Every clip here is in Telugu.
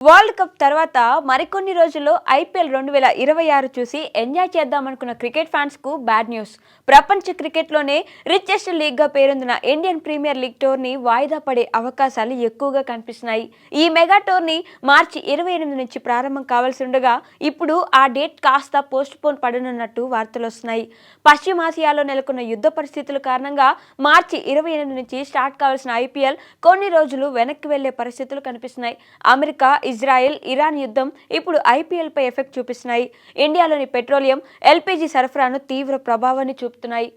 వరల్డ్ కప్ తర్వాత మరికొన్ని రోజుల్లో ఐపీఎల్ 2026 చూసి ఎంజాయ్ చేద్దామనుకున్న క్రికెట్ ఫ్యాన్స్ కు బ్యాడ్ న్యూస్. ప్రపంచ క్రికెట్లోనే రిచెస్ట్ లీగ్గా పేరొందిన ఇండియన్ ప్రీమియర్ లీగ్ టోర్నీ వాయిదా పడే అవకాశాలు ఎక్కువగా కనిపిస్తున్నాయి. ఈ మెగా టోర్నీ మార్చి 28 నుంచి ప్రారంభం కావాల్సి ఉండగా ఇప్పుడు ఆ డేట్ కాస్త పోస్ట్ పోన్ పడనున్నట్టు వార్తలు వస్తున్నాయి. పశ్చిమాసియాలో నెలకొన్న యుద్ధ పరిస్థితుల కారణంగా మార్చి 28 నుంచి స్టార్ట్ కావాల్సిన ఐపీఎల్ కొన్ని రోజులు వెనక్కి వెళ్లే పరిస్థితులు కనిపిస్తున్నాయి. అమెరికా, ఇజ్రాయెల్, ఇరాన్ యుద్ధం ఇప్పుడు ఐపీఎల్ పై ఎఫెక్ట్ చూపిస్తున్నాయి. ఇండియాలోని పెట్రోలియం, ఎల్పీజీ సరఫరాను తీవ్ర ప్రభావాన్ని చూపుతున్నాయి.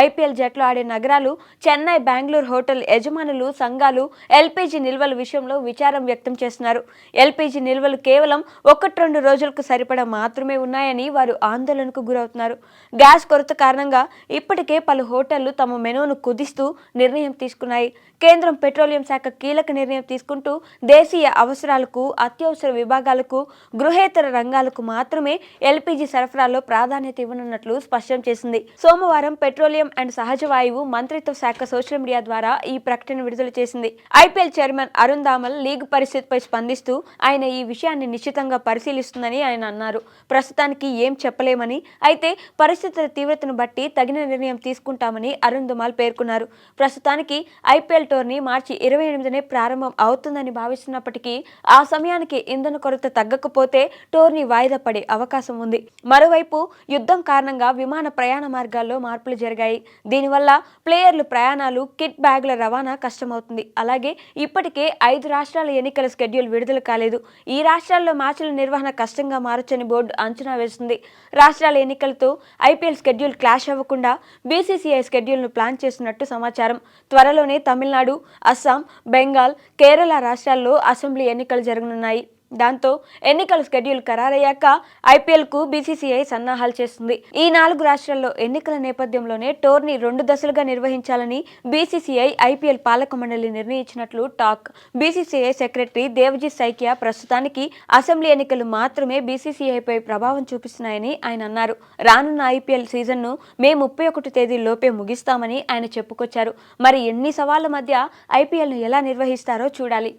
ఐపీఎల్ జట్లు ఆడే నగరాలు చెన్నై, బెంగళూరు హోటల్ యజమానులు సంఘాలు ఎల్పీజీ నిల్వల విషయంలో విచారం వ్యక్తం చేస్తున్నారు. ఎల్పీజీ నిల్వలు కేవలం 1-2 రోజులకు సరిపడా మాత్రమే ఉన్నాయని వారు ఆందోళనకు గురవుతున్నారు. గ్యాస్ కొరత కారణంగా ఇప్పటికే పలు హోటళ్లు తమ మెనూను కుదిస్తూ నిర్ణయం తీసుకున్నాయి. కేంద్రం పెట్రోలియం శాఖ కీలక నిర్ణయం తీసుకుంటూ దేశీయ అవసరాలకు, అత్యవసర విభాగాలకు, గృహేతర రంగాలకు మాత్రమే ఎల్పీజీ సరఫరాలో ప్రాధాన్యత ఇవ్వనున్నట్లు స్పష్టం చేసింది. సోమవారం పెట్రోలియం అండ్ సహజ వాయువు మంత్రిత్వ శాఖ సోషల్ మీడియా ద్వారా ఈ ప్రకటన విడుదల చేసింది. ఐపీఎల్ చైర్మన్ అరుణ్ ధామల్ లీగ్ పరిస్థితిపై స్పందిస్తూ ఆయన ఈ విషయాన్ని నిశ్చితంగా పరిశీలిస్తుందని ఆయన అన్నారు. ప్రస్తుతానికి ఏం చెప్పలేమని, అయితే పరిస్థితుల తీవ్రతను బట్టి తగిన నిర్ణయం తీసుకుంటామని అరుణ్ ధామల్ పేర్కొన్నారు. ప్రస్తుతానికి ఐపీఎల్ టోర్నీ మార్చి 28నే ప్రారంభం అవుతుందని భావిస్తున్నప్పటికీ ఆ సమయానికి ఇంధన కొరత తగ్గకపోతే టోర్నీ వాయిదా పడే అవకాశం ఉంది. మరోవైపు యుద్ధం కారణంగా విమాన ప్రయాణ మార్గాల్లో మార్పులు జరిగాయి. దీనివల్ల ప్లేయర్లు ప్రయాణాలు, కిట్ బ్యాగుల రవాణా కష్టమవుతుంది. అలాగే ఇప్పటికే 5 రాష్ట్రాల ఎన్నికల షెడ్యూల్ విడుదల కాలేదు. ఈ రాష్ట్రాల్లో మ్యాచ్ల నిర్వహణ కష్టంగా మారొచ్చని బోర్డు అంచనా వేస్తుంది. రాష్ట్రాల ఎన్నికలతో ఐపీఎల్ షెడ్యూల్ క్లాష్ అవ్వకుండా బీసీసీఐ షెడ్యూల్ను ప్లాన్ చేస్తున్నట్టు సమాచారం. త్వరలోనే తమిళనాడు, అస్సాం, బెంగాల్, కేరళ రాష్ట్రాల్లో అసెంబ్లీ ఎన్నికలు జరగనున్నాయి. దాంతో ఎన్నికల షెడ్యూల్ ఖరారయ్యాక ఐపీఎల్కు బీసీసీఐ సన్నాహాలు చేస్తుంది. ఈ 4 రాష్ట్రాల్లో ఎన్నికల నేపథ్యంలోనే టోర్నీ 2 దశలుగా నిర్వహించాలని బీసీసీఐ, ఐపీఎల్ పాలక మండలి నిర్ణయించినట్లు talk. BCCI secretary Devajit Saikia ప్రస్తుతానికి అసెంబ్లీ ఎన్నికలు మాత్రమే బీసీసీఐపై ప్రభావం చూపిస్తున్నాయని ఆయన అన్నారు. రానున్న ఐపీఎల్ సీజన్ను మే 31 తేదీలోపే ముగిస్తామని ఆయన చెప్పుకొచ్చారు. మరి ఎన్ని సవాళ్ల మధ్య ఐపీఎల్ను ఎలా నిర్వహిస్తారో చూడాలి.